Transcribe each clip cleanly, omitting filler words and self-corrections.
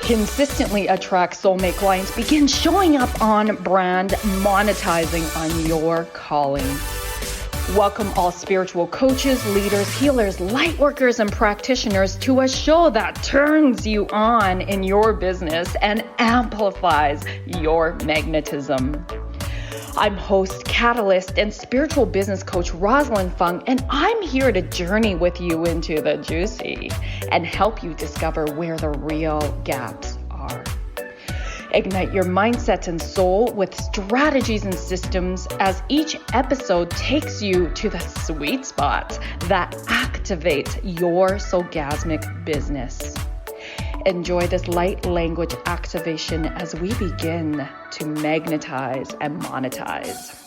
Consistently attract soulmate clients. Begin showing up on brand, monetizing on your calling. Welcome all spiritual coaches, leaders, healers, light workers, and practitioners to a show that turns you on in your business and amplifies your magnetism. I'm host, catalyst, and spiritual business coach Rosalyn Fung, and I'm here to journey with you into the juicy and help you discover where the real gaps are. Ignite your mindset and soul with strategies and systems as each episode takes you to the sweet spot that activates your soulgasmic business. Enjoy this light language activation as we begin to magnetize and monetize.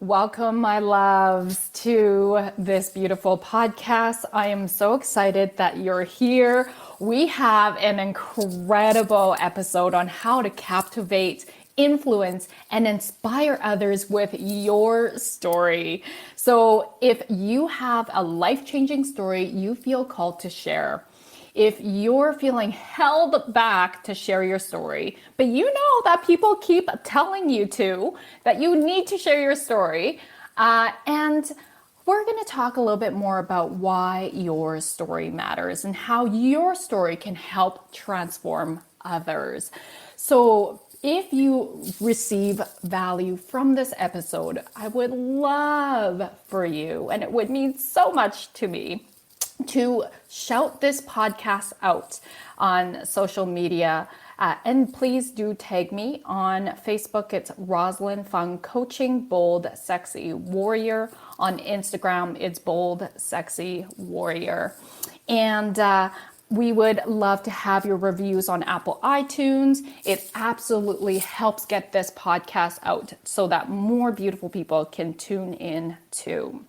Welcome, my loves, to this beautiful podcast. I am so excited that you're here. We have an incredible episode on how to captivate, influence, and inspire others with your story. So if you have a life-changing story you feel called to share, if you're feeling held back to share your story, but you know that people keep telling you that you need to share your story, and we're going to talk a little bit more about why your story matters and how your story can help transform others. So if you receive value from this episode, I would love for you, and it would mean so much to me, to shout this podcast out on social media. And please do tag me on Facebook. It's Rosalyn Fung Coaching Bold Sexy Warrior. On Instagram, it's Bold Sexy Warrior. And we would love to have your reviews on Apple iTunes. It absolutely helps get this podcast out so that more beautiful people can tune in too.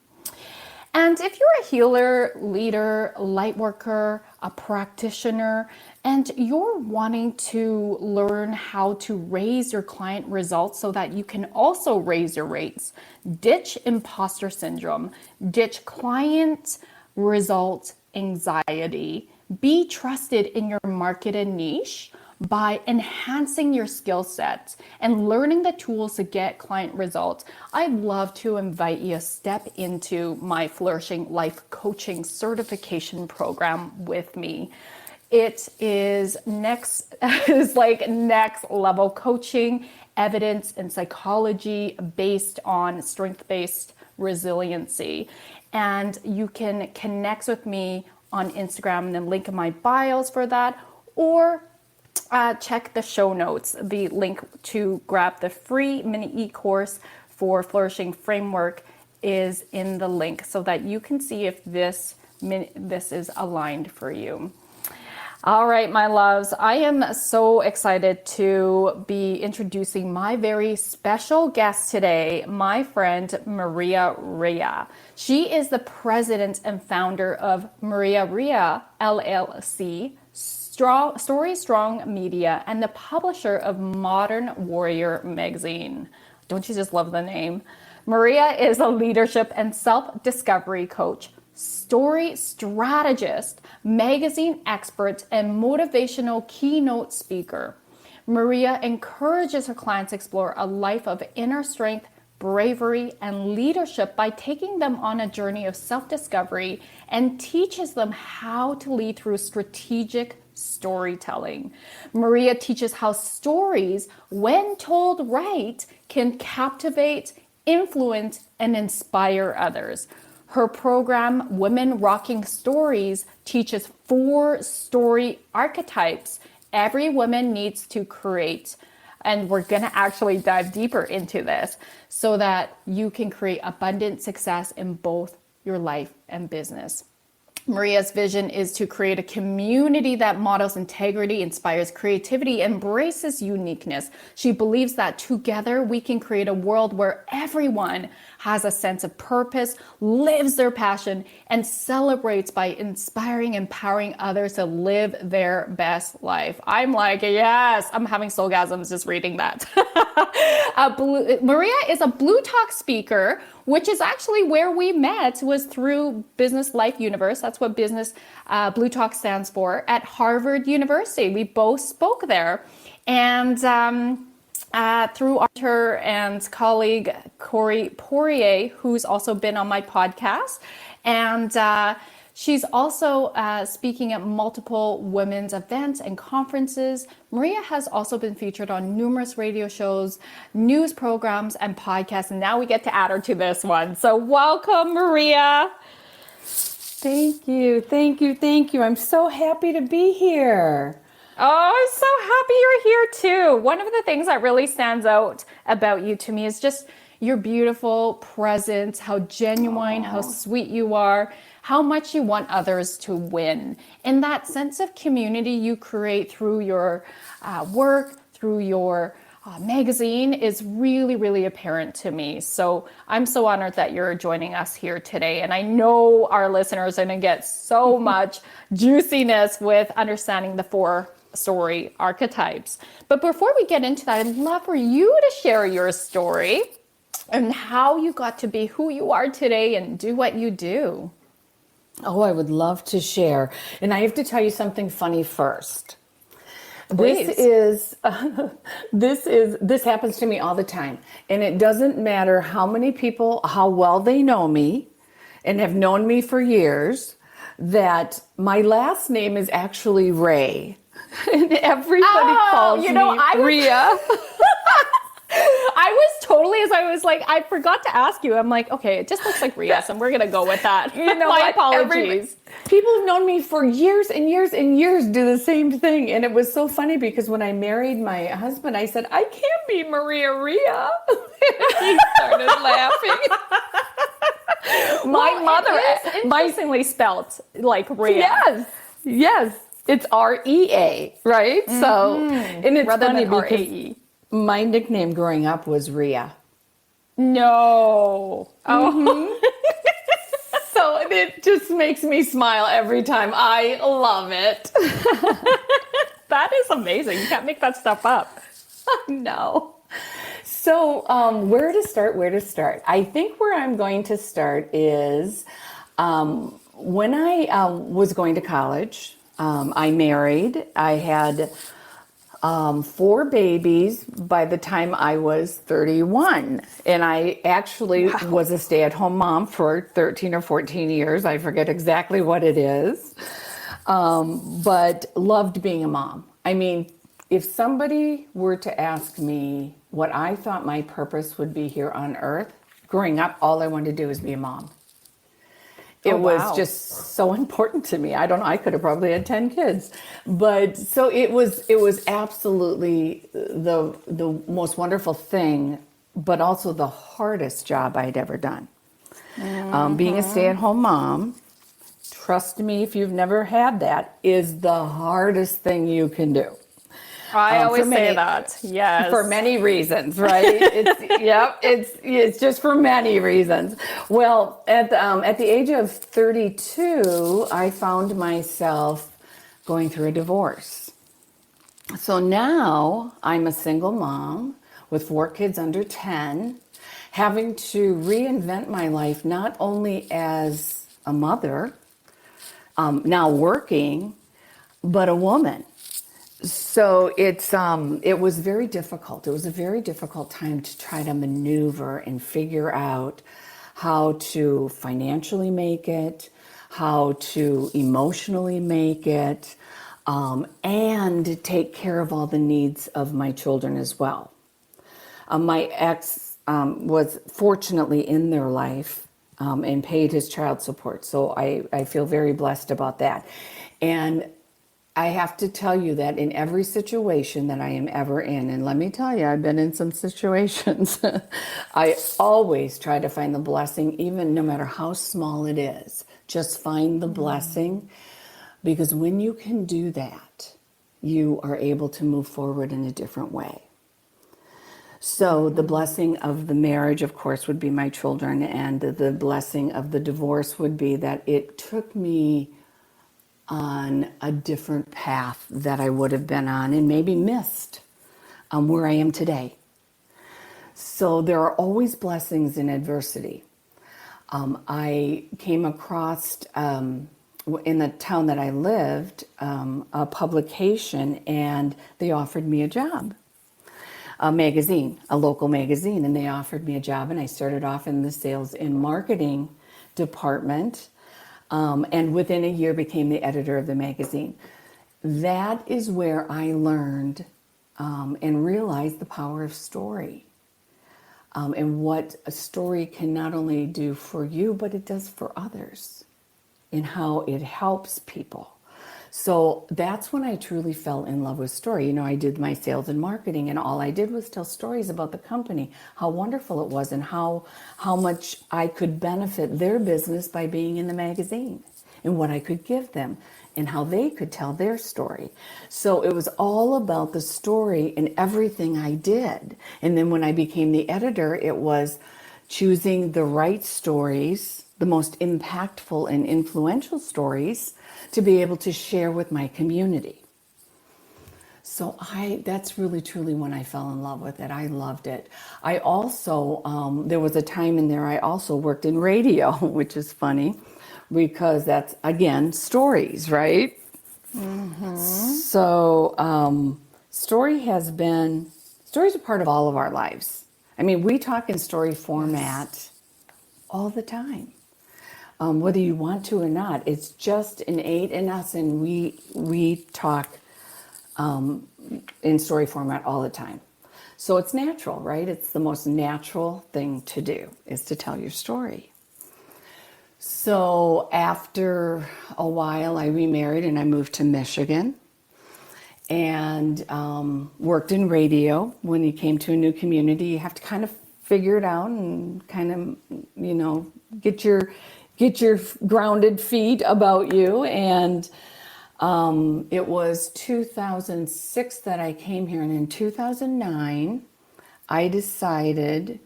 And if you're a healer, leader, light worker, a practitioner, and you're wanting to learn how to raise your client results so that you can also raise your rates, ditch imposter syndrome, ditch client result anxiety, be trusted in your market and niche by enhancing your skill sets and learning the tools to get client results, I'd love to invite you to step into my Flourishing Life Coaching Certification Program with me. It is next level coaching, evidence and psychology based on strength-based resiliency. And you can connect with me on Instagram and then link in my bios for that, or check the show notes. The link to grab the free mini e-course for Flourishing Framework is in the link so that you can see if this is aligned for you. All right, my loves, I am so excited to be introducing my very special guest today, my friend Maria Ria. She is the president and founder of Maria Ria LLC, StoryStrong Media, and the publisher of Modern Warrior magazine. Don't you just love the name? Maria is a leadership and self-discovery coach, story strategist, magazine expert, and motivational keynote speaker. Maria encourages her clients to explore a life of inner strength, bravery, and leadership by taking them on a journey of self-discovery and teaches them how to lead through strategic storytelling. Maria teaches how stories, when told right, can captivate, influence, and inspire others. Her program, Rockin Stories, teaches 4 story archetypes every woman needs to create. And we're going to actually dive deeper into this so that you can create abundant success in both your life and business. Maria's vision is to create a community that models integrity, inspires creativity, embraces uniqueness. She believes that together we can create a world where everyone has a sense of purpose, lives their passion, and celebrates by inspiring, empowering others to live their best life. I'm like, yes, I'm having soulgasms just reading that. Maria is a Blue Talk speaker which is actually where we met, was through Business Life Universe. That's what Business Blue Talk stands for, at Harvard University. We both spoke there. And through Arthur and colleague Corey Poirier, who's also been on my podcast. And she's also speaking at multiple women's events and conferences. Maria has also been featured on numerous radio shows, news programs, and podcasts. And now we get to add her to this one. So welcome, Maria. Thank you. Thank you. Thank you. I'm so happy to be here. Oh, I'm so happy you're here too. One of the things that really stands out about you to me is just your beautiful presence, how genuine, how sweet you are, how much you want others to win. And that sense of community you create through your work, through your magazine is really, really apparent to me. So I'm so honored that you're joining us here today. And I know our listeners are going to get so much juiciness with understanding the 4-story archetypes. But before we get into that, I'd love for you to share your story and how you got to be who you are today and do what you do. Oh, I would love to share. And I have to tell you something funny first. Please. This happens to me all the time. And it doesn't matter how many people, how well they know me and have known me for years, that my last name is actually Ray. And everybody calls me Rhea. I was totally, as I was like, I forgot to ask you. I'm like, okay, it just looks like Rhea, so we're going to go with that. You know, my apologies. People have known me for years and years and years do the same thing. And it was so funny because when I married my husband, I said, I can't be Maria Rhea. He started laughing. My mother is interestingly spelled like Rhea. Yes. It's REA, right? Mm-hmm. So, and it's rather funny than because RAE. My nickname growing up was Rhea. No. Oh. So it just makes me smile every time. I love it. That is amazing. You can't make that stuff up. No. So where to start? I think where I'm going to start is when I was going to college, I married. I had 4 babies by the time I was 31. And I actually was a stay-at-home mom for 13 or 14 years. I forget exactly what it is. But loved being a mom. I mean, if somebody were to ask me what I thought my purpose would be here on earth, growing up, all I wanted to do was be a mom. It was just so important to me. I don't know. I could have probably had 10 kids, but so it was absolutely the most wonderful thing, but also the hardest job I'd ever done. Mm-hmm. Being a stay-at-home mom, trust me, if you've never had that, is the hardest thing you can do. I always say that. Yes. For many reasons, right? It's just for many reasons. Well, at the age of 32, I found myself going through a divorce. So now I'm a single mom with 4 kids under 10, having to reinvent my life not only as a mother, now working, but a woman. So it was very difficult. It was a very difficult time to try to maneuver and figure out how to financially make it, how to emotionally make it, and take care of all the needs of my children as well. My ex was fortunately in their life and paid his child support. So I feel very blessed about that. And I have to tell you that in every situation that I am ever in, and let me tell you, I've been in some situations, I always try to find the blessing, even no matter how small it is. Just find the blessing, because when you can do that, you are able to move forward in a different way. So the blessing of the marriage, of course, would be my children, and the blessing of the divorce would be that it took me on a different path that I would have been on and maybe missed where I am today. So there are always blessings in adversity. I came across, in the town that I lived, a publication, and they offered me a job. A magazine, a local magazine, and they offered me a job, and I started off in the sales and marketing department, and within a year became the editor of the magazine. That is where I learned and realized the power of story, and what a story can not only do for you, but it does for others, and how it helps people. So that's when I truly fell in love with story. You know, I did my sales and marketing, and all I did was tell stories about the company, how wonderful it was, and how much I could benefit their business by being in the magazine, and what I could give them, and how they could tell their story. So it was all about the story in everything I did. And then when I became the editor, it was choosing the right stories, the most impactful and influential stories, to be able to share with my community. So that's really truly when I fell in love with it. I loved it. I also, there was a time in there I also worked in radio, which is funny because that's, again, stories, right? Mm-hmm. So stories are part of all of our lives. I mean, we talk in story format all the time. Whether you want to or not, it's just innate in us, and we talk in story format all the time. So it's natural, right? It's the most natural thing to do, is to tell your story. So after a while, I remarried and I moved to Michigan, and worked in radio. When you came to a new community, you have to kind of figure it out and kind of, you know, get your grounded feet about you. And it was 2006 that I came here, and in 2009 I decided,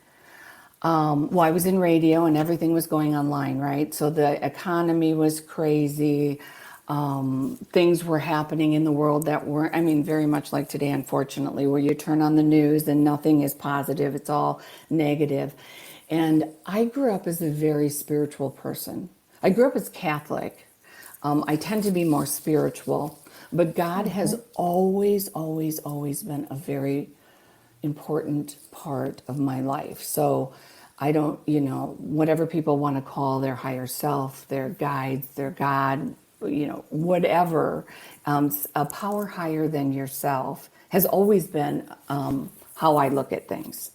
I was in radio and everything was going online, right? So the economy was crazy. Things were happening in the world that weren't, I mean, very much like today, unfortunately, where you turn on the news and nothing is positive, it's all negative. And I grew up as a very spiritual person. I grew up as Catholic. I tend to be more spiritual, but God has always, always, always been a very important part of my life. So I don't, you know, whatever people want to call their higher self, their guides, their God, you know, whatever, a power higher than yourself has always been how I look at things.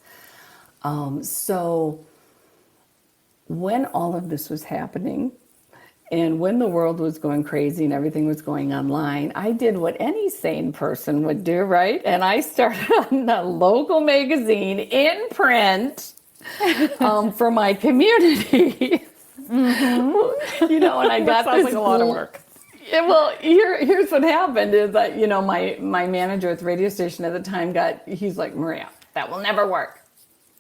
So when all of this was happening, and when the world was going crazy and everything was going online, I did what any sane person would do, right? And I started on a local magazine in print for my community. Mm-hmm. You know, and I got sounds this like a lot of work. Yeah, well, here's what happened is that, you know, my manager at the radio station at the time he's like, Maria, that will never work.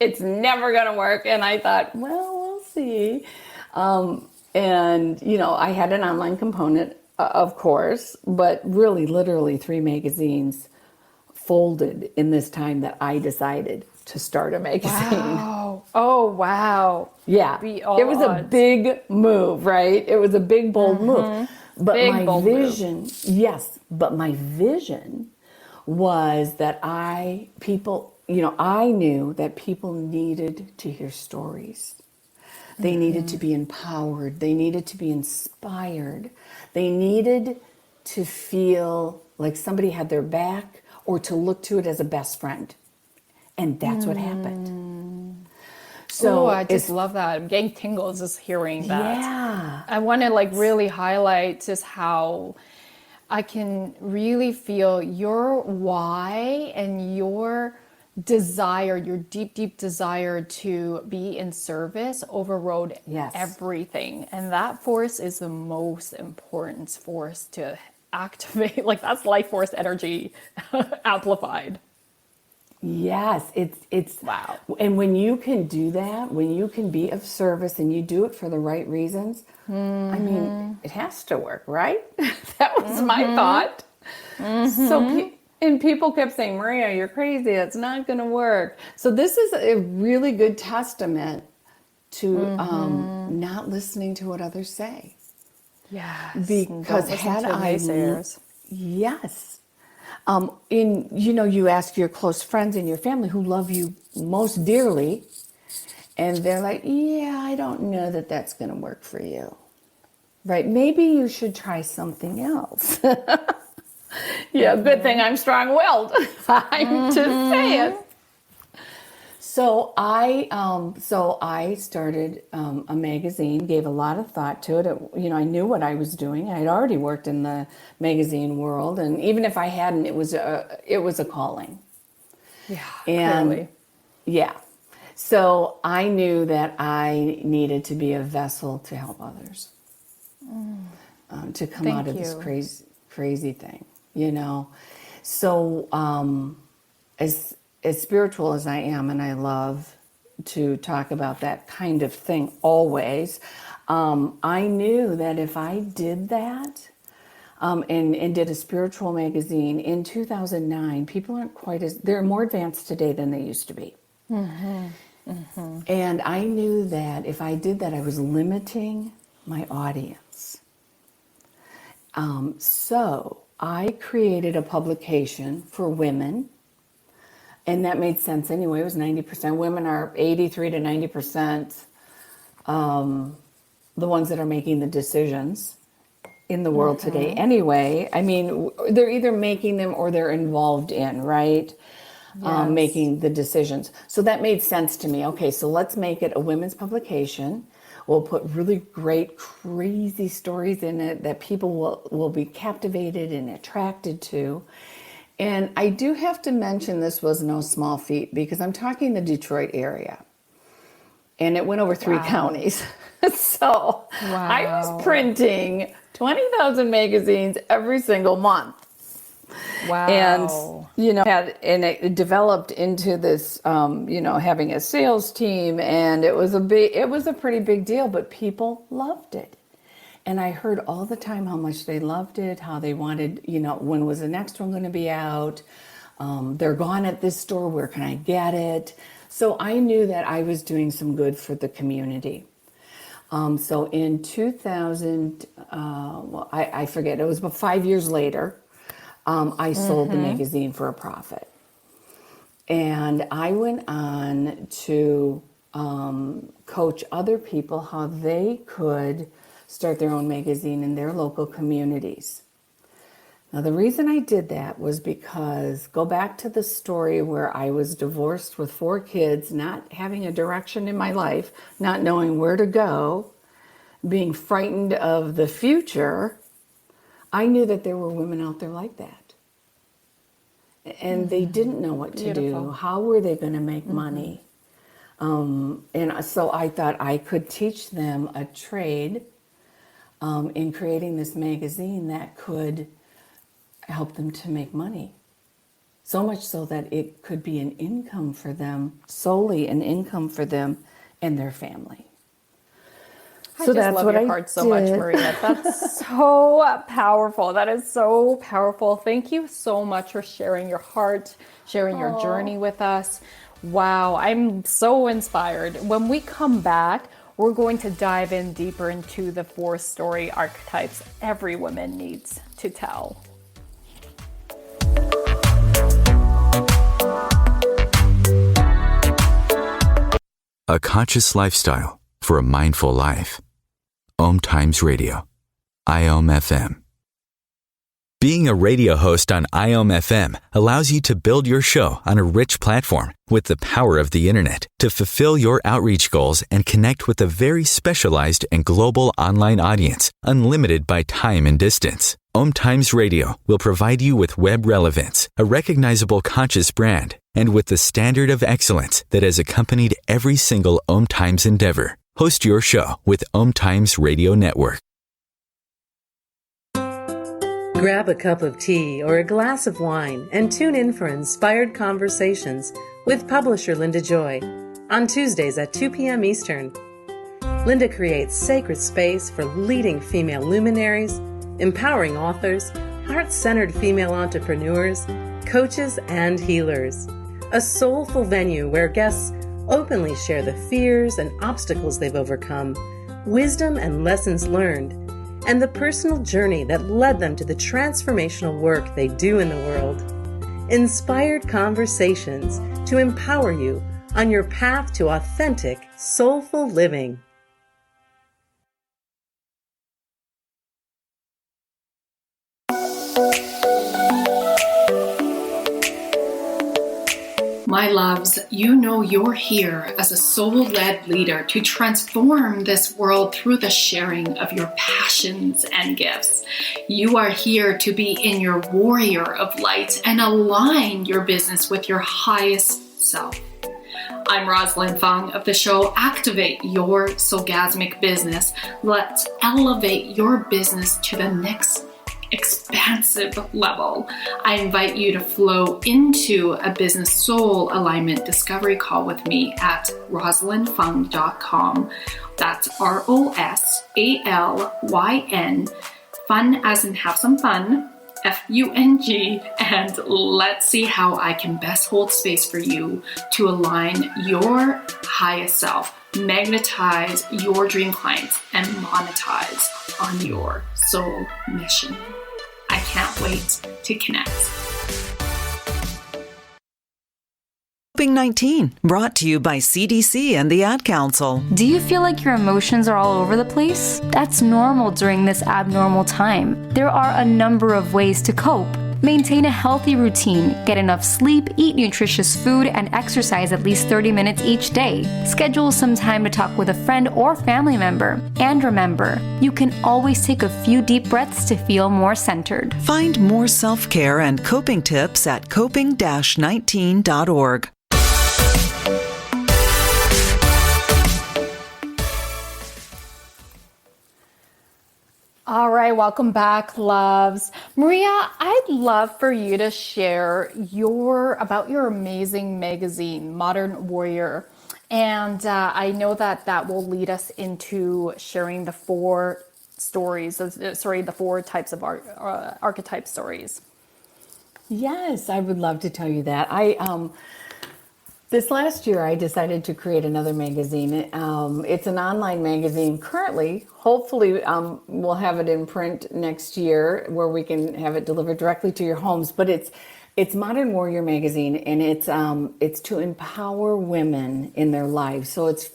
It's never going to work. And I thought, well, we'll see. And, you know, I had an online component, of course, but really, literally 3 magazines folded in this time that I decided to start a magazine. Wow. Oh, wow. Yeah. It was a big move, right? It was a big, bold move. But Big, bold vision, move. yes, but my vision was that I knew that people needed to hear stories. They needed to be empowered. They needed to be inspired. They needed to feel like somebody had their back, or to look to it as a best friend. And that's what happened. So I just love that. I'm getting tingles just hearing that. Yeah. I want to really highlight just how I can really feel your why and your desire, your deep, deep desire to be in service overrode everything. And that force is the most important force to activate. Like, that's life force energy amplified. Yes, it's wow. And when you can do that, when you can be of service and you do it for the right reasons, I mean, it has to work, right? That was my thought. So people kept saying, Maria, you're crazy. It's not going to work. So this is a really good testament to not listening to what others say. Yes. Because had I, naysayers. yes, you ask your close friends and your family who love you most dearly, and they're like, yeah, I don't know that that's going to work for you. Right? Maybe you should try something else. Yeah, good thing I'm strong-willed. I'm just saying. So I started a magazine, gave a lot of thought to it. I knew what I was doing. I had already worked in the magazine world, and even if I hadn't, it was a calling. Yeah, And clearly. yeah. So I knew that I needed to be a vessel to help others, to come out of this crazy thing, So as spiritual as I am, and I love to talk about that kind of thing always, I knew that if I did that, and did a spiritual magazine in 2009, people aren't they're more advanced today than they used to be. And I knew that if I did that, I was limiting my audience. So I created a publication for women, and that made sense anyway. It was 90%. Women are 83 to 90%, the ones that are making the decisions in the world today anyway. I mean, they're either making them or they're involved in, right? Yes. Making the decisions. So that made sense to me. Okay, so let's make it a women's publication. We'll put really great, crazy stories in it that people will be captivated and attracted to. And I do have to mention this was no small feat, because I'm talking the Detroit area. And it went over 3 counties. So I was printing 20,000 magazines every single month. Wow. And it developed into this, having a sales team, and it was a pretty big deal, but people loved it. And I heard all the time how much they loved it, how they wanted, when was the next one going to be out? They're gone at this store, where can I get it? So I knew that I was doing some good for the community. So in 2000, I forget, it was about 5 years later, I sold the magazine for a profit. And I went on to coach other people how they could start their own magazine in their local communities. Now, the reason I did that was because, go back to the story where I was divorced with 4 kids, not having a direction in my life, not knowing where to go, being frightened of the future. I knew that there were women out there like that. And they didn't know what to do. How were they going to make money? And so I thought I could teach them a trade in creating this magazine that could help them to make money. So much so that it could be an income for them, solely an income for them and their family. I just love your heart so much, Maria. That's so powerful. That is so powerful. Thank you so much for sharing your heart, sharing your journey with us. Wow, I'm so inspired. When we come back, we're going to dive in deeper into the 4 story archetypes every woman needs to tell. A conscious lifestyle for a mindful life. OMTimes Radio. IOM FM. Being a radio host on IOM FM allows you to build your show on a rich platform with the power of the internet to fulfill your outreach goals and connect with a very specialized and global online audience, unlimited by time and distance. OMTimes Radio will provide you with web relevance, a recognizable conscious brand, and with the standard of excellence that has accompanied every single OMTimes endeavor. Host your show with OMTimes Radio Network. Grab a cup of tea or a glass of wine and tune in for inspired conversations with publisher Linda Joy on Tuesdays at 2 p.m. Eastern. Linda creates sacred space for leading female luminaries, empowering authors, heart-centered female entrepreneurs, coaches, and healers. A soulful venue where guests openly share the fears and obstacles they've overcome, wisdom and lessons learned, and the personal journey that led them to the transformational work they do in the world. Inspired conversations to empower you on your path to authentic, soulful living. My loves, you know you're here as a soul-led leader to transform this world through the sharing of your passions and gifts. You are here to be in your warrior of light and align your business with your highest self. I'm Rosalyn Fung of the show Activate Your Soulgasmic Business. Let's elevate your business to the next expansive level. I invite you to flow into a business soul alignment discovery call with me at rosalynfung.com. That's ROSALYN, fun as in have some fun, FUNG, and let's see how I can best hold space for you to align your highest self, magnetize your dream clients, and monetize on your soul mission. I can't wait to connect. COVID-19, brought to you by CDC and the Ad Council. Do you feel like your emotions are all over the place? That's normal during this abnormal time. There are a number of ways to cope. Maintain a healthy routine, get enough sleep, eat nutritious food, and exercise at least 30 minutes each day. Schedule some time to talk with a friend or family member. And remember, you can always take a few deep breaths to feel more centered. Find more self-care and coping tips at coping-19.org. All right, welcome back, loves. Maria, I'd love for you to share about your amazing magazine, Modern Warrior. And I know that will lead us into sharing the four types of archetype stories. Yes, I would love to tell you that. This last year, I decided to create another magazine. It's an online magazine currently. Hopefully, we'll have it in print next year where we can have it delivered directly to your homes. But it's Modern Warrior magazine, and it's to empower women in their lives. So it's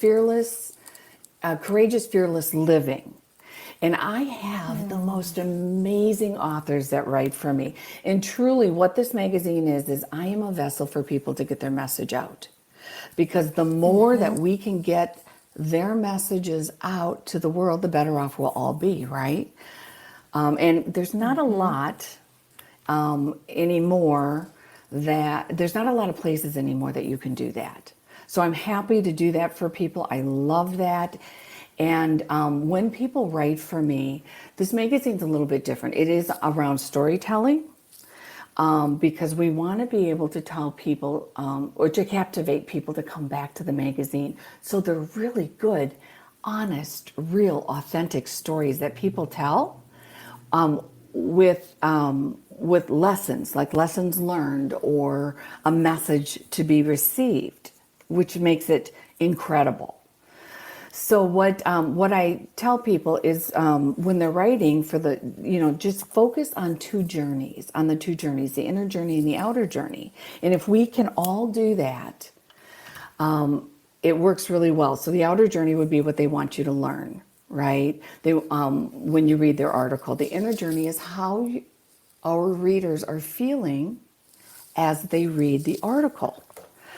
courageous, fearless living. And I have the most amazing authors that write for me. And truly what this magazine is I am a vessel for people to get their message out. Because the more that we can get their messages out to the world, the better off we'll all be, right? And there's not a lot anymore there's not a lot of places anymore that you can do that. So I'm happy to do that for people. I love that. And when people write for me, this magazine's a little bit different. It is around storytelling because we want to be able to tell people or to captivate people to come back to the magazine. So they're really good, honest, real, authentic stories that people tell with lessons, like lessons learned or a message to be received, which makes it incredible. So what I tell people is when they're writing for just focus on the two journeys, the inner journey and the outer journey. And if we can all do that, it works really well. So the outer journey would be what they want you to learn, right? When you read their article, the inner journey is how our readers are feeling as they read the article.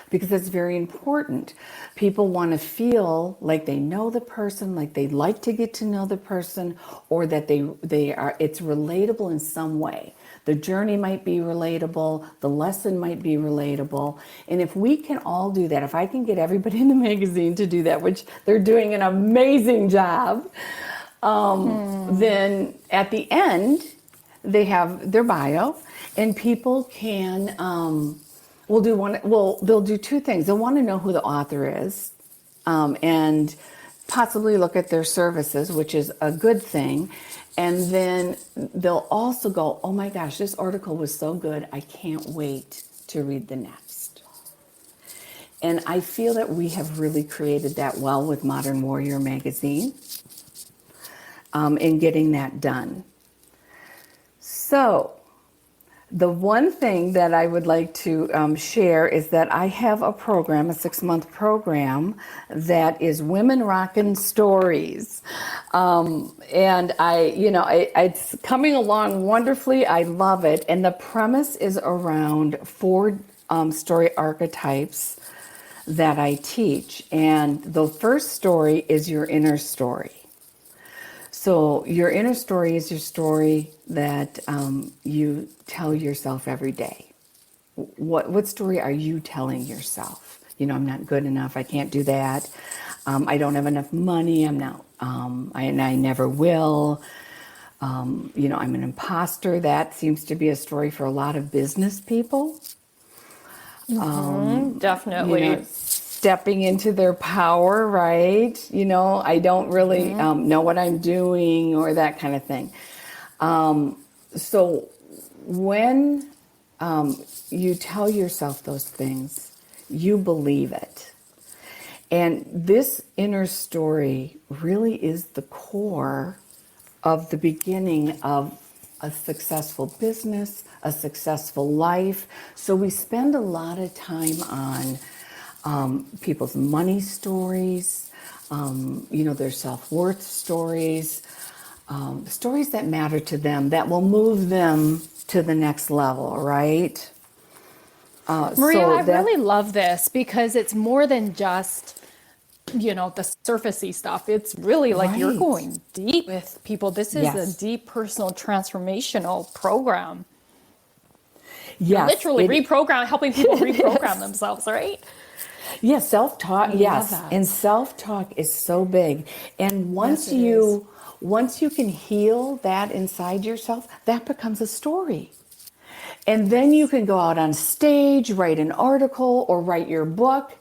Because that's very important. People want to feel like they know the person, like they like to get to know the person, or that it's relatable in some way. The journey might be relatable, the lesson might be relatable. And if we can all do that, if I can get everybody in the magazine to do that, which they're doing an amazing job, then at the end, they have their bio, and people can they'll do two things. They'll want to know who the author is, and possibly look at their services, which is a good thing. And then they'll also go, oh my gosh, this article was so good, I can't wait to read the next. And I feel that we have really created that well with Modern Warrior magazine in getting that done. So the one thing that I would like to share is that I have a program, a 6-month program, that is Women Rockin Stories. And it's coming along wonderfully. I love it. And the premise is around 4 story archetypes that I teach. And the first story is your inner story. So your inner story is your story that you tell yourself every day. What story are you telling yourself? I'm not good enough. I can't do that. I don't have enough money. I'm not. I never will. I'm an imposter. That seems to be a story for a lot of business people. Definitely. Stepping into their power, right? I don't really know what I'm doing or that kind of thing. So when you tell yourself those things, you believe it. And this inner story really is the core of the beginning of a successful business, a successful life. So we spend a lot of time on people's money stories, their self-worth stories, stories that matter to them, that will move them to the next level, right? Maria, I really love this because it's more than just, the surfacey stuff. It's really like you're Right. going deep with people. This is a Yes. deep personal transformational program. Yes, Literally it- helping people reprogram themselves, right? Yeah, self-talk. love Yes, that. and self-talk is so big. And Yes, it is. once you can heal that inside yourself, that becomes a story. And then you can go out on stage, write an article, or write your book,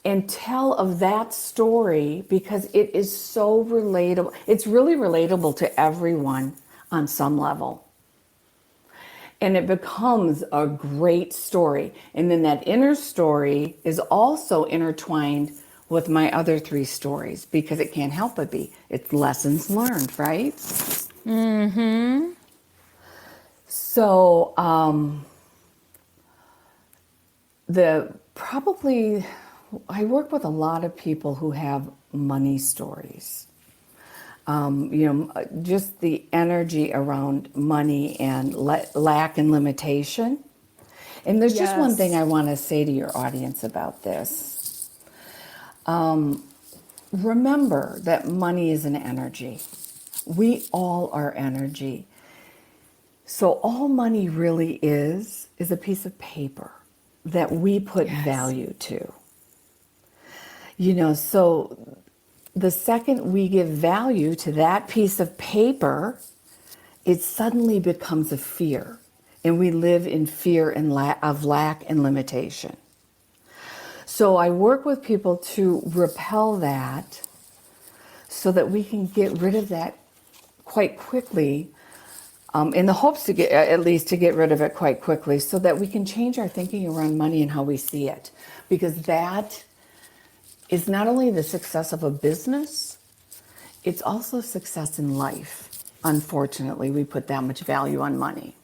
and tell of that story because it is so relatable. It's really relatable to everyone on some level. And it becomes a great story. And then that inner story is also intertwined with my other 3 stories because it can't help but be. It's lessons learned, right? Mm-hmm. So I work with a lot of people who have money stories. Just the energy around money and lack and limitation. And there's just one Yes. thing I want to say to your audience about this. Remember that money is an energy. We all are energy. So all money really is a piece of paper that we put value to. So the second we give value to that piece of paper, it suddenly becomes a fear. And we live in fear and of lack and limitation. So I work with people to repel that so that we can get rid of that quite quickly, in the hopes to get rid of it quite quickly so that we can change our thinking around money and how we see it. Because that is not only the success of a business, it's also success in life. Unfortunately, we put that much value on money.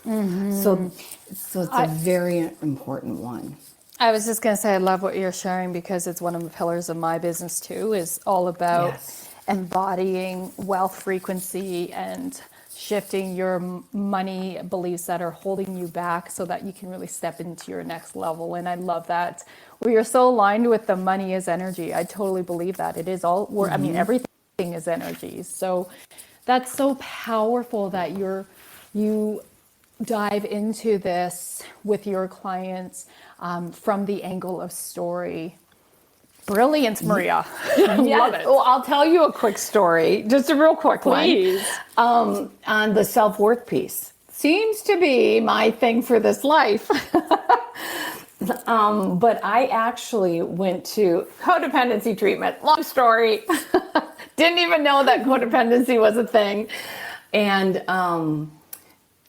So it's a very important one. I was just going to say, I love what you're sharing because it's one of the pillars of my business too, is all about Yes. embodying wealth frequency and shifting your money beliefs that are holding you back so that you can really step into your next level. And I love that. We are so aligned with the money is energy. I totally believe that. It is all, everything is energy. So that's so powerful that you dive into this with your clients from the angle of story. Brilliant, Maria. Love it. Well, I'll tell you a quick story, just a real quick Please. one. On the self-worth piece. Seems to be my thing for this life. But I actually went to codependency treatment. Long story. Didn't even know that codependency was a thing. And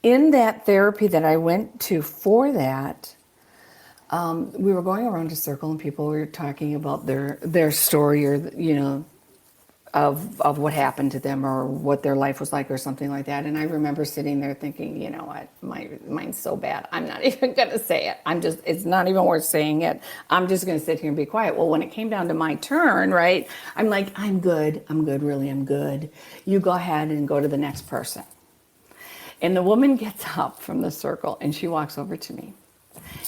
in that therapy that I went to for that, We were going around a circle and people were talking about their story or, of what happened to them or what their life was like or something like that. And I remember sitting there thinking, you know what, mine's so bad. I'm not even going to say it. It's not even worth saying it. I'm just going to sit here and be quiet. Well, when it came down to my turn, right, I'm like, I'm good, really, I'm good. You go ahead and go to the next person. And the woman gets up from the circle and she walks over to me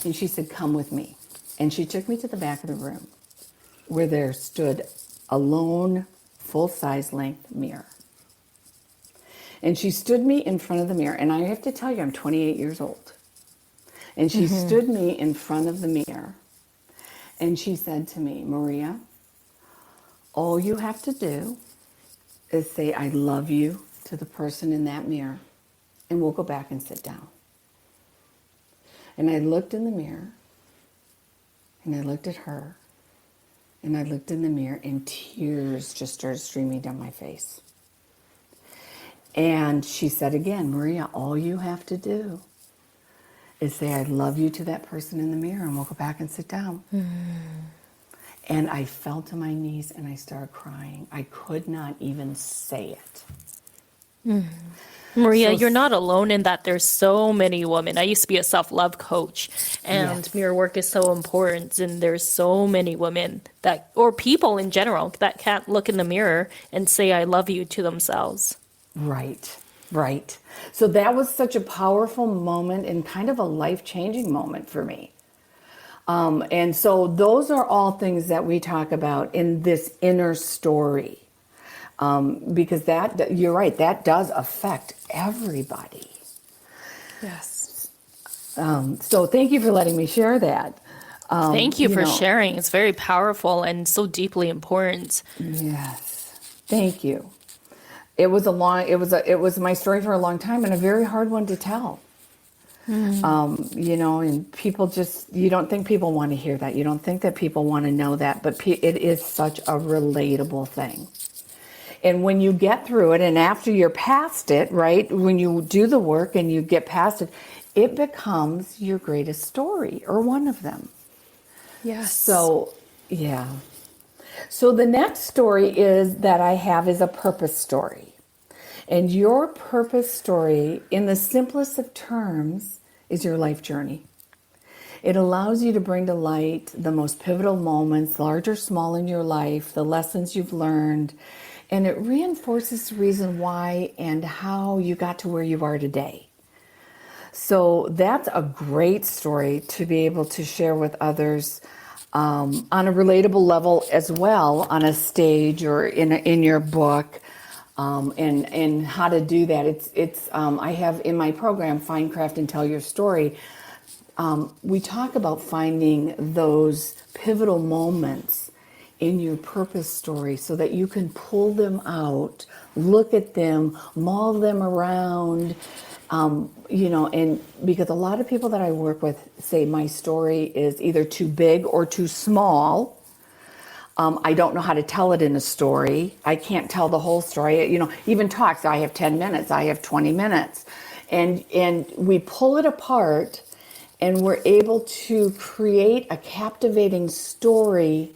and she said, come with me. And she took me to the back of the room where there stood a lone full-size length mirror. And she stood me in front of the mirror. And I have to tell you, I'm 28 years old. And she stood me in front of the mirror. And she said to me, Maria, all you have to do is say, I love you to the person in that mirror. And we'll go back and sit down. And I looked in the mirror. And I looked at her. And I looked in the mirror and tears just started streaming down my face. And she said again, Maria, all you have to do is say, I love you to that person in the mirror and we'll go back and sit down. And I fell to my knees and I started crying. I could not even say it. Maria, you're not alone in that. There's so many women. I used to be a self-love coach, and Yes. mirror work is so important. And there's so many women that, or people in general, that can't look in the mirror and say, I love you to themselves. Right, right. So that was such a powerful moment and kind of a life-changing moment for me. And so those are all things that we talk about in this inner story. Because that, you're right, that does affect everybody. Yes. So thank you for letting me share that. Thank you for sharing. It's very powerful and so deeply important. Yes, thank you. It was my story for a long time and a very hard one to tell. And people you don't think people want to hear that. You don't think that people want to know that, but it is such a relatable thing. And when you get through it and after you're past it, right, when you do the work and you get past it, it becomes your greatest story or one of them. Yes. So, yeah. So the next story that I have is a purpose story. And your purpose story, in the simplest of terms, is your life journey. It allows you to bring to light the most pivotal moments, large or small, in your life, the lessons you've learned, and it reinforces the reason why and how you got to where you are today. So that's a great story to be able to share with others on a relatable level as well, on a stage or in your book, and how to do that. It's I have in my program, Find, Craft, and Tell Your Story. We talk about finding those pivotal moments in your purpose story so that you can pull them out, look at them, mull them around, and because a lot of people that I work with say my story is either too big or too small. I don't know how to tell it in a story. I can't tell the whole story. Even talks, I have 10 minutes, I have 20 minutes. And we pull it apart and we're able to create a captivating story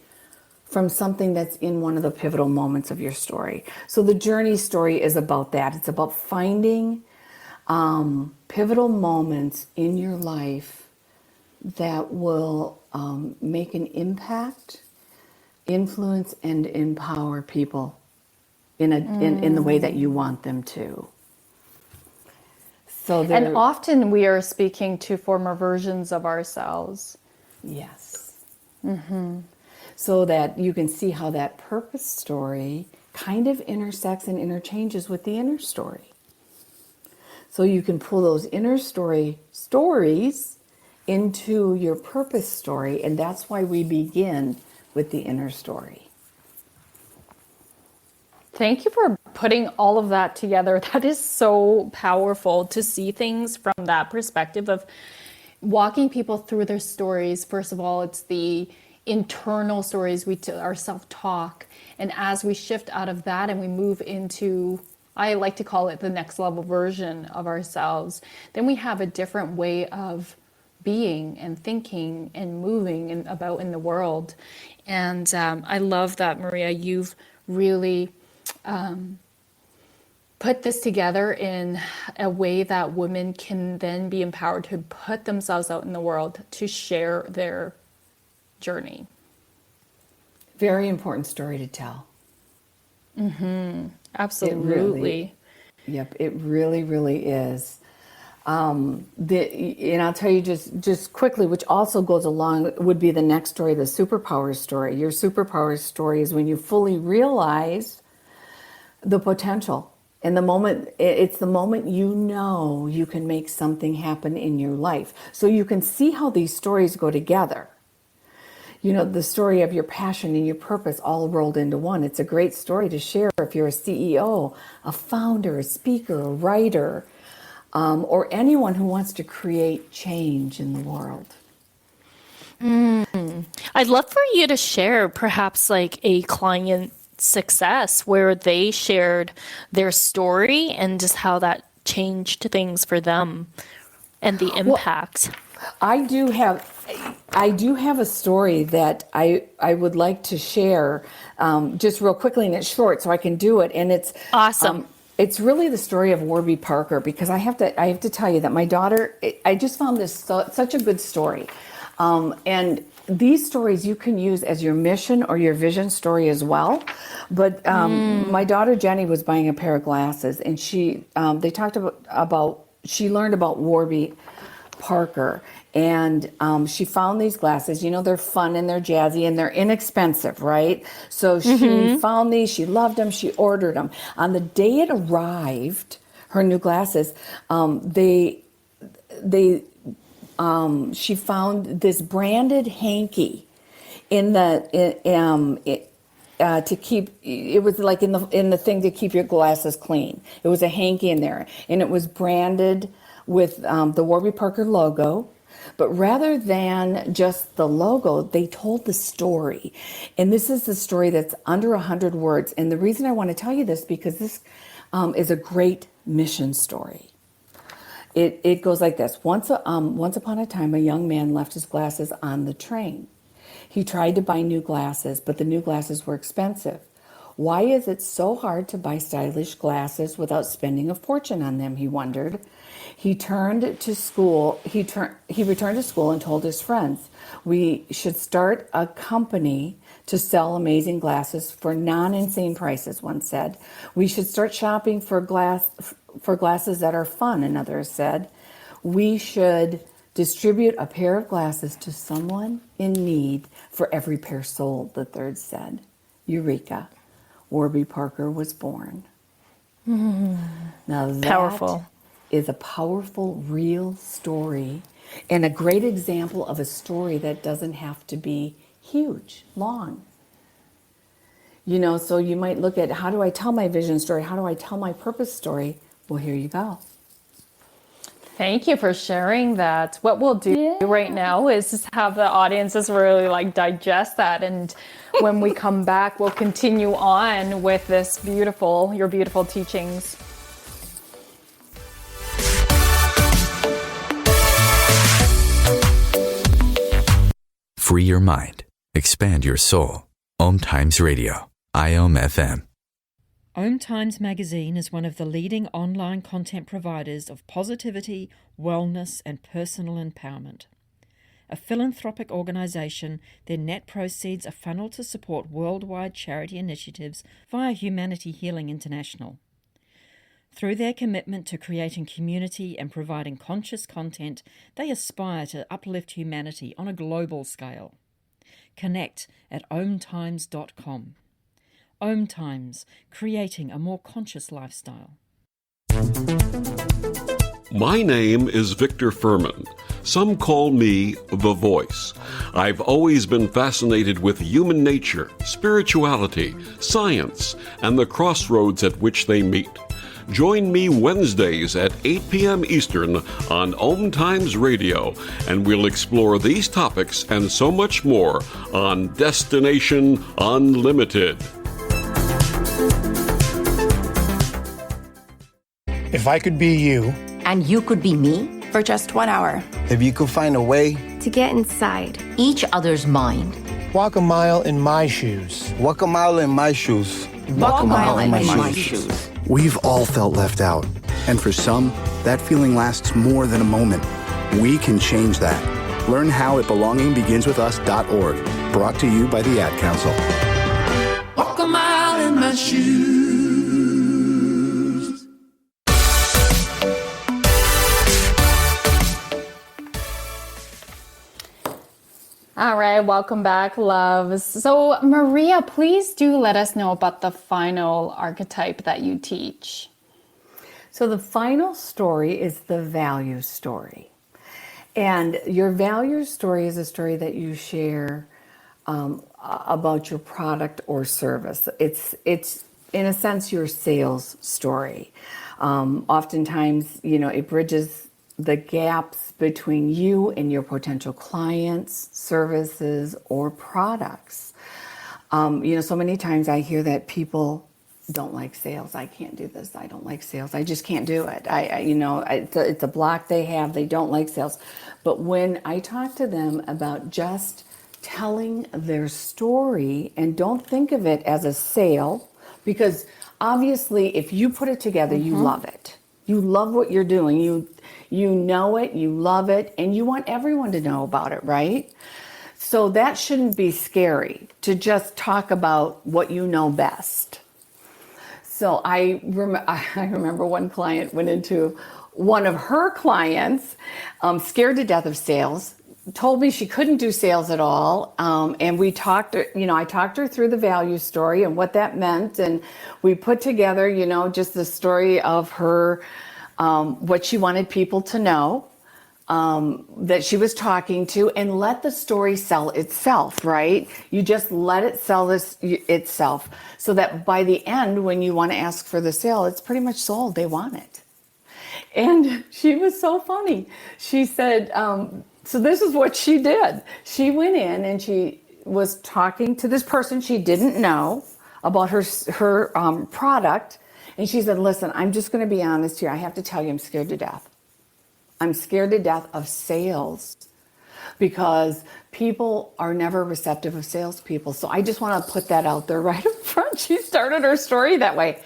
from something that's in one of the pivotal moments of your story. So the journey story is about that. It's about finding pivotal moments in your life that will make an impact, influence, and empower people in the way that you want them to. So And often we are speaking to former versions of ourselves. Yes. So that you can see how that purpose story kind of intersects and interchanges with the inner story. So you can pull those inner stories into your purpose story, and that's why we begin with the inner story. Thank you for putting all of that together. That is so powerful to see things from that perspective of walking people through their stories. First of all, it's the internal stories, our self-talk. And as we shift out of that and we move into, I like to call it the next level version of ourselves, then we have a different way of being and thinking and moving about in the world. And I love that, Maria, you've really put this together in a way that women can then be empowered to put themselves out in the world to share their journey. Very important story to tell. Absolutely. Yep, it really, really is. And I'll tell you just quickly, which also goes along, would be the next story, the superpower story. Your superpower story is when you fully realize the potential. And it's the moment you know you can make something happen in your life. So you can see how these stories go together. You know, the story of your passion and your purpose all rolled into one. It's a great story to share if you're a CEO, a founder, a speaker, a writer, or anyone who wants to create change in the world. I'd love for you to share perhaps like a client success where they shared their story and just how that changed things for them and the impact. Well, I do have a story that I would like to share just real quickly, and it's short, so I can do it. And it's awesome. It's really the story of Warby Parker, because I have to tell you that my daughter, I just found this such a good story. And these stories you can use as your mission or your vision story as well. But my daughter Jenny was buying a pair of glasses, and they talked about she learned about Warby Parker, and she found these glasses. You know, they're fun and they're jazzy and they're inexpensive, right? So she found these, she loved them, she ordered them. On the day it arrived, her new glasses, she found this branded hanky to keep. It was like in the thing to keep your glasses clean. It was a hanky in there, and it was branded with the Warby Parker logo. But rather than just the logo, they told the story. And this is the story that's under 100 words. And the reason I want to tell you this, because this is a great mission story. It goes like this. Once upon a time, a young man left his glasses on the train. He tried to buy new glasses, but the new glasses were expensive. Why is it so hard to buy stylish glasses without spending a fortune on them, he wondered. He returned to school and told his friends, we should start a company to sell amazing glasses for non-insane prices, one said. We should start shopping for glasses that are fun, another said. We should distribute a pair of glasses to someone in need for every pair sold, the third said. Eureka. Warby Parker was born. Now that Powerful. is a powerful, real story, and a great example of a story that doesn't have to be huge, long. You know, so you might look at, how do I tell my vision story? How do I tell my purpose story? Well, here you go. Thank you for sharing that. What we'll do right now is just have the audiences really like digest that. And when we come back, we'll continue on with your beautiful teachings. Free your mind. Expand your soul. OMTimes Radio. IOM-FM. OMTimes magazine is one of the leading online content providers of positivity, wellness, and personal empowerment. A philanthropic organisation, their net proceeds are funneled to support worldwide charity initiatives via Humanity Healing International. Through their commitment to creating community and providing conscious content, they aspire to uplift humanity on a global scale. Connect at omtimes.com. OMTimes, creating a more conscious lifestyle. My name is Victor Furman. Some call me The Voice. I've always been fascinated with human nature, spirituality, science, and the crossroads at which they meet. Join me Wednesdays at 8 p.m. Eastern on OMTimes Radio, and we'll explore these topics and so much more on Destination Unlimited. If I could be you, and you could be me, for just 1 hour. If you could find a way to get inside each other's mind. Walk a mile in my shoes. Walk a mile in my shoes. Walk a mile in my shoes. We've all felt left out. And for some, that feeling lasts more than a moment. We can change that. Learn how at belongingbeginswithus.org. Brought to you by the Ad Council. Walk a mile in my shoes. All right, welcome back, loves. So, Maria, please do let us know about the final archetype that you teach. So the final story is the value story. And your value story is a story that you share about your product or service. It's in a sense your sales story. Oftentimes, it bridges the gaps between you and your potential clients, services, or products. So many times I hear that people don't like sales. I can't do this. I don't like sales. I just can't do it. It's a block they have. They don't like sales. But when I talk to them about just telling their story, and don't think of it as a sale, because obviously if you put it together, you love it. You love what you're doing. You know it, you love it, and you want everyone to know about it, right? So that shouldn't be scary to just talk about what you know best. So I remember one client went into one of her clients, scared to death of sales, told me she couldn't do sales at all. And we talked, I talked her through the value story and what that meant. And we put together, just the story of her, what she wanted people to know, that she was talking to, and let the story sell itself, right? You just let it sell itself, so that by the end, when you want to ask for the sale, it's pretty much sold. They want it. And she was so funny. She said, so this is what she did. She went in and she was talking to this person she didn't know about her product. And she said, listen, I'm just going to be honest here. I have to tell you, I'm scared to death. I'm scared to death of sales because people are never receptive of salespeople. So I just want to put that out there right up front. She started her story that way.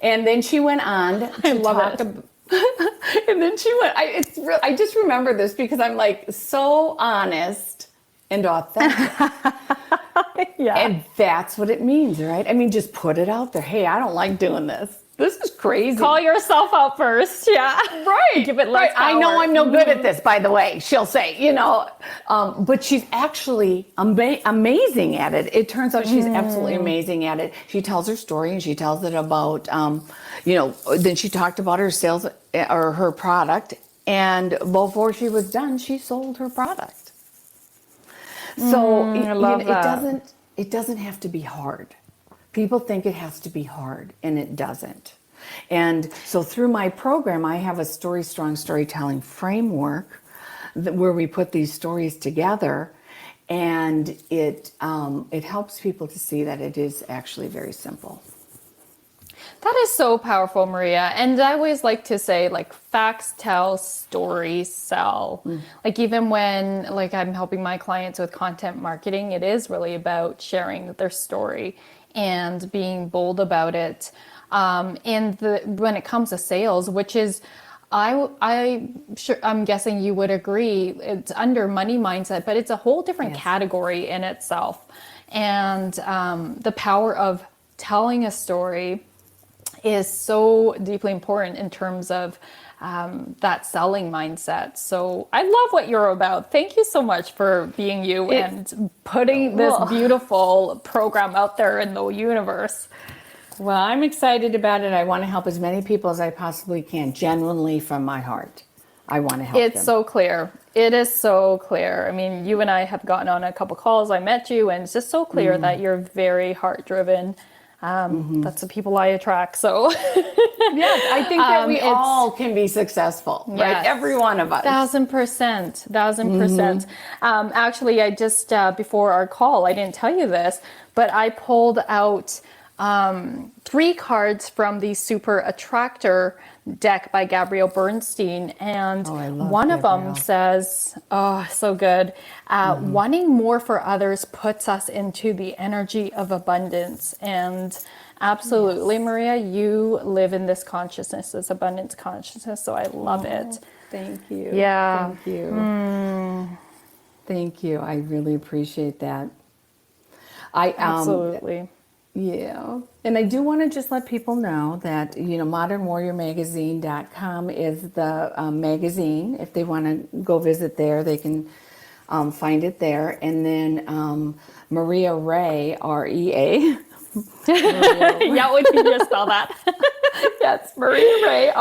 And then she went on to talk about, and then she went, I just remember this because I'm like so honest and authentic. Yeah. And that's what it means, right? I mean, just put it out there. Hey, I don't like doing this. This is crazy. Call yourself out first. Yeah. Right. Give it less power. I know I'm no good at this, by the way, she'll say, but she's actually amazing at it. It turns out she's absolutely amazing at it. She tells her story and she tells it about, then she talked about her sales or her product. And before she was done, she sold her product. So I love that. It doesn't have to be hard. People think it has to be hard, and it doesn't. And so through my program, I have a StoryStrong storytelling framework where we put these stories together, and it helps people to see that it is actually very simple. That is so powerful, Maria. And I always like to say, facts tell, stories sell. Even when, I'm helping my clients with content marketing, it is really about sharing their story and being bold about it. And when it comes to sales, which is, I'm guessing you would agree, it's under money mindset, but it's a whole different category in itself. And the power of telling a story is so deeply important in terms of that selling mindset. So I love what you're about. Thank you so much for being you and putting this beautiful program out there in the universe. Well, I'm excited about it. I want to help as many people as I possibly can, genuinely from my heart. I want to help them. It's so clear. It is so clear. I mean, you and I have gotten on a couple calls. I met you, and it's just so clear that you're very heart-driven. That's the people I attract. So yes, I think that we all can be successful, right? Every one of us. 1000%. Actually, I just, before our call, I didn't tell you this, but I pulled out 3 cards from the Super Attractor deck by Gabrielle Bernstein, and one of them says, oh, so good, wanting more for others puts us into the energy of abundance. And absolutely, Maria, you live in this consciousness, this abundance consciousness, so I love it. Thank you. Yeah. Thank you. Thank you. I really appreciate that. Absolutely. Yeah. And I do want to just let people know that, modernwarriormagazine.com is the magazine. If they want to go visit there, they can find it there. And then Maria Ray, R-E-A. Yeah, would you just spell that? Yes, Maria Ray,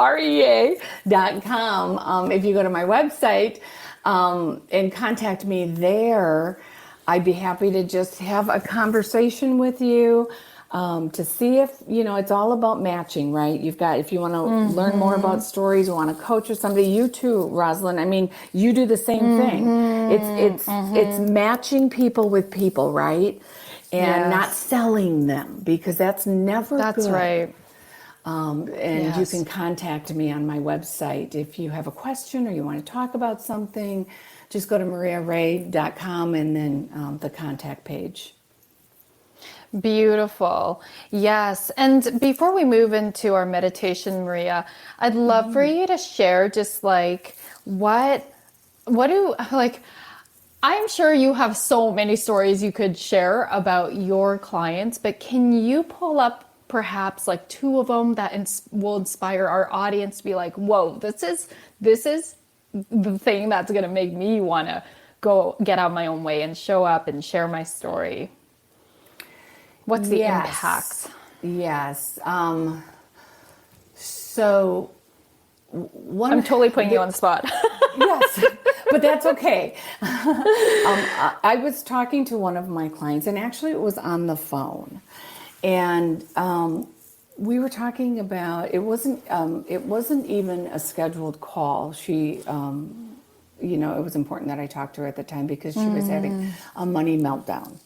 REA.com. If you go to my website and contact me there, I'd be happy to just have a conversation with you to see if, it's all about matching, right? If you want to learn more about stories, you want to coach with somebody, you too, Rosalyn. I mean, you do the same thing. It's matching people with people, right? And not selling them, because that's never good. That's right. And you can contact me on my website if you have a question or you want to talk about something. Just go to mariaray.com and then the contact page. Beautiful. Yes. And before we move into our meditation, Maria, I'd love for you to share just I'm sure you have so many stories you could share about your clients, but can you pull up perhaps 2 of them that will inspire our audience to be like, whoa, this is the thing that's going to make me want to go get out of my own way and show up and share my story? What's the impact? Yes. So I'm totally putting you on the spot. Yes, but that's okay. I was talking to one of my clients, and actually it was on the phone, and we were talking about, it wasn't even a scheduled call. She, it was important that I talked to her at the time because she was having a money meltdown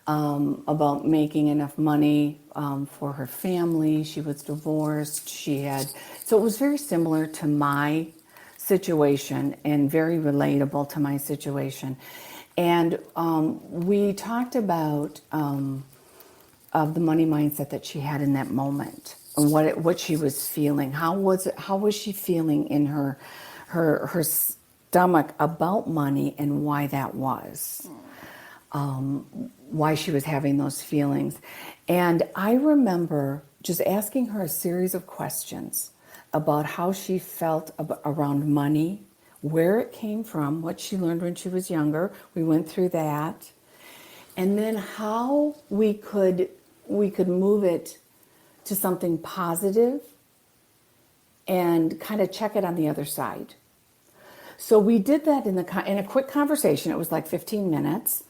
about making enough money for her family. She was divorced. So it was very similar to my situation and very relatable to my situation. And we talked about of the money mindset that she had in that moment and what she was feeling. How was she feeling in her stomach about money, and why that was. Why she was having those feelings. And I remember just asking her a series of questions about how she felt around money, where it came from, what she learned when she was younger. We went through that. And then how we could move it to something positive and kind of check it on the other side. So we did that in a quick conversation. It was like 15 minutes.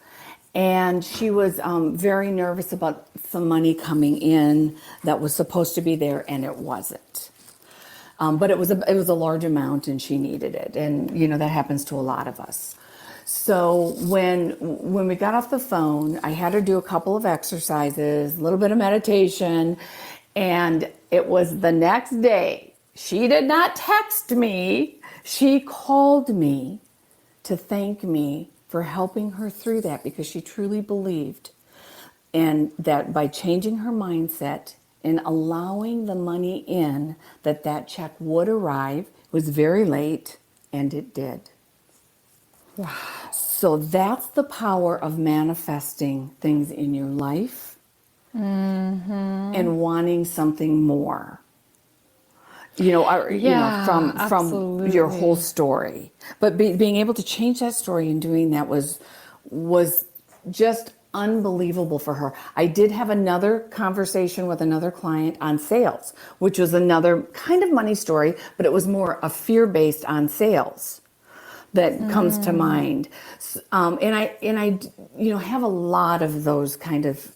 And she was very nervous about some money coming in that was supposed to be there, and it wasn't. But it was a large amount, and she needed it, and that happens to a lot of us. So when we got off the phone, I had her do a couple of exercises, a little bit of meditation, and it was the next day. She did not text me. She called me to thank me for helping her through that, because she truly believed and that by changing her mindset and allowing the money in, that check would arrive. It was very late, and it did. Wow. So that's the power of manifesting things in your life and wanting something more. From your whole story. But being able to change that story and doing that was just unbelievable for her. I did have another conversation with another client on sales, which was another kind of money story, but it was more a fear-based on sales that comes to mind. And I have a lot of those kind of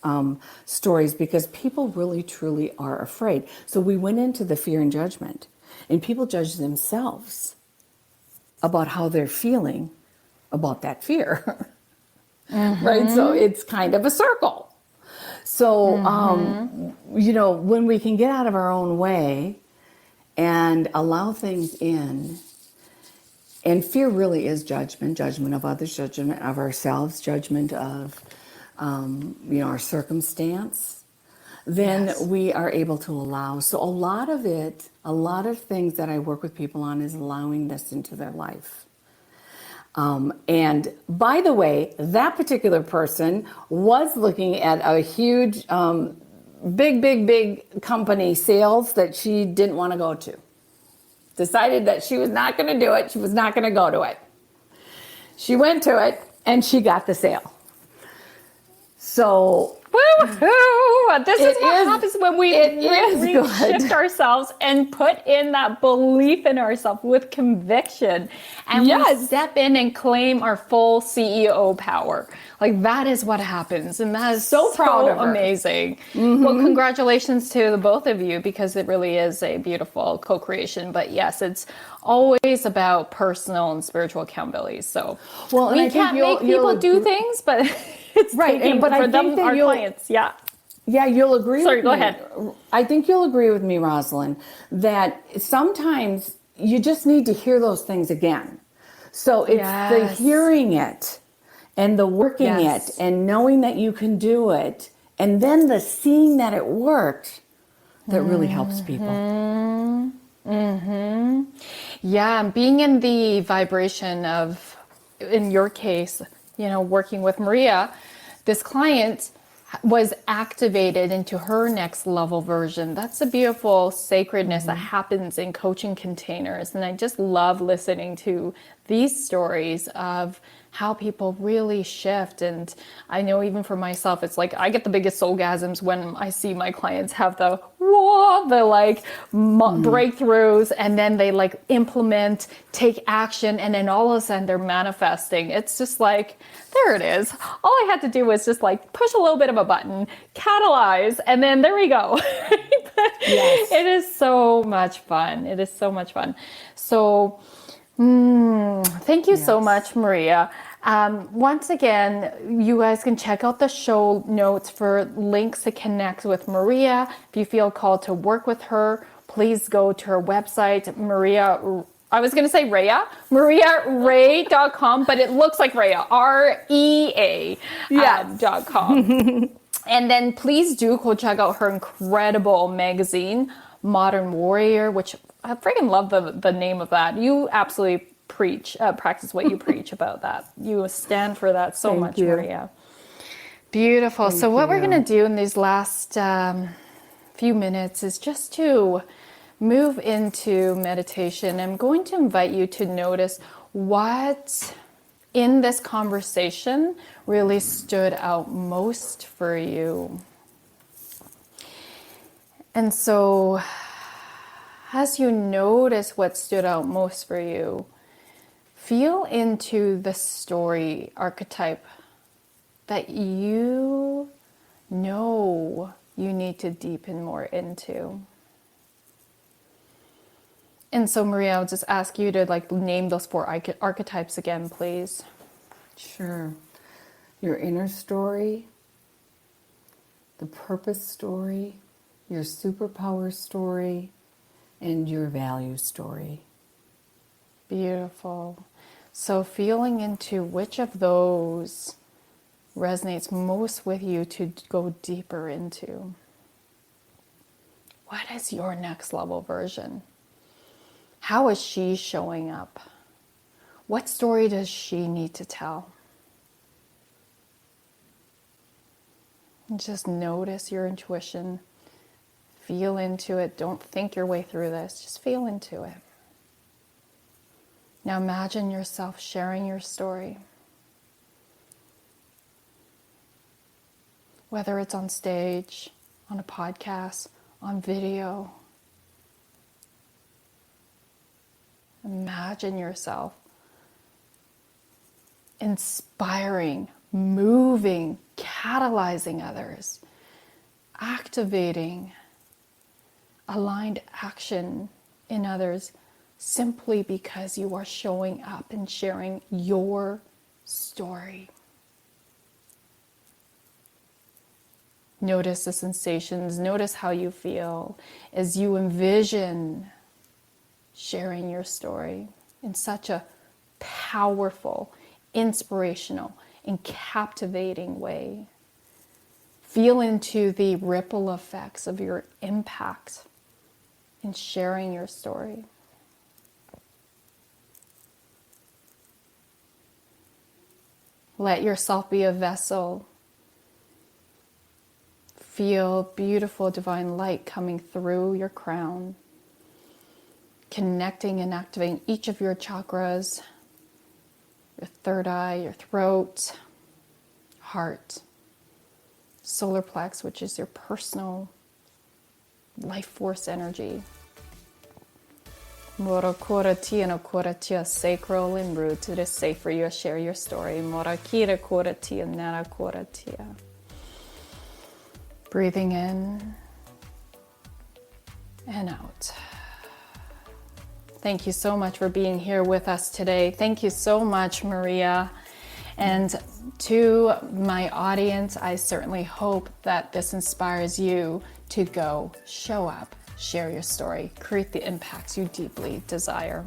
stories, because people really truly are afraid. So we went into the fear and judgment, and people judge themselves about how they're feeling about that fear. Right? So it's kind of a circle. So, when we can get out of our own way and allow things in, and fear really is judgment of others, judgment of ourselves, judgment of, our circumstance, then we are able to allow. So a lot of things that I work with people on is allowing this into their life. And by the way, that particular person was looking at a huge, big company sales that she didn't want to go to. Decided that she was not going to do it. She was not going to go to it. She went to it and she got the sale. So, woo-hoo! This is what happens when we really shift ourselves and put in that belief in ourselves with conviction. And we step in and claim our full CEO power. Like, that is what happens. And that is so amazing. Well, congratulations to the both of you, because it really is a beautiful co-creation. But yes, it's always about personal and spiritual accountability. So we can't make people do things, but it's taking for them, our clients. Yeah, you'll agree with me. Sorry, go ahead. I think you'll agree with me, Rosalyn, that sometimes you just need to hear those things again. So it's the hearing it and the working it and knowing that you can do it, and then the seeing that it worked that really helps people. Yeah, and being in the vibration of, in your case, working with Maria, this client was activated into her next level version. That's a beautiful sacredness that happens in coaching containers. And I just love listening to these stories of how people really shift. And I know even for myself, it's like I get the biggest soulgasms when I see my clients have the breakthroughs, and then they like implement, take action, and then all of a sudden they're manifesting. It's just like, there it is. All I had to do was just like push a little bit of a button, catalyze, and then there we go. It is so much fun. It is so much fun. So thank you so much, Maria. Once again, you guys can check out the show notes for links to connect with Maria. If you feel called to work with her, please go to her website, mariaray.com, but it looks like Rhea, REA .com. And then please do go check out her incredible magazine, Modern Warrior, which I freaking love the name of that. You absolutely practice what you preach about that. You stand for that so much, Maria. Beautiful. So what we're going to do in these last few minutes is just to move into meditation. I'm going to invite you to notice what in this conversation really stood out most for you. And so as you notice what stood out most for you, feel into the story archetype that you know you need to deepen more into. And so, Maria, I'll just ask you to name those 4 archetypes again, please. Sure. Your inner story, the purpose story, your superpower story, and your value story. Beautiful. So feeling into which of those resonates most with you to go deeper into. What is your next level version? How is she showing up? What story does she need to tell? And just notice your intuition. Feel into it. Don't think your way through this. Just feel into it. Now imagine yourself sharing your story. Whether it's on stage, on a podcast, on video. Imagine yourself inspiring, moving, catalyzing others, activating aligned action in others simply because you are showing up and sharing your story. Notice the sensations. Notice how you feel as you envision sharing your story in such a powerful, inspirational, and captivating way. Feel into the ripple effects of your impact in sharing your story. Let yourself be a vessel. Feel beautiful divine light coming through your crown, connecting and activating each of your chakras, your third eye, your throat, heart, solar plex, which is your personal life force energy. Mora kora tia no kora tia sacral and root. It is safe for you to share your story. Mora kira kora tia nara kora tia. Breathing in and out. Thank you so much for being here with us today. Thank you so much, Maria. And to my audience, I certainly hope that this inspires you to go, show up, share your story, create the impacts you deeply desire.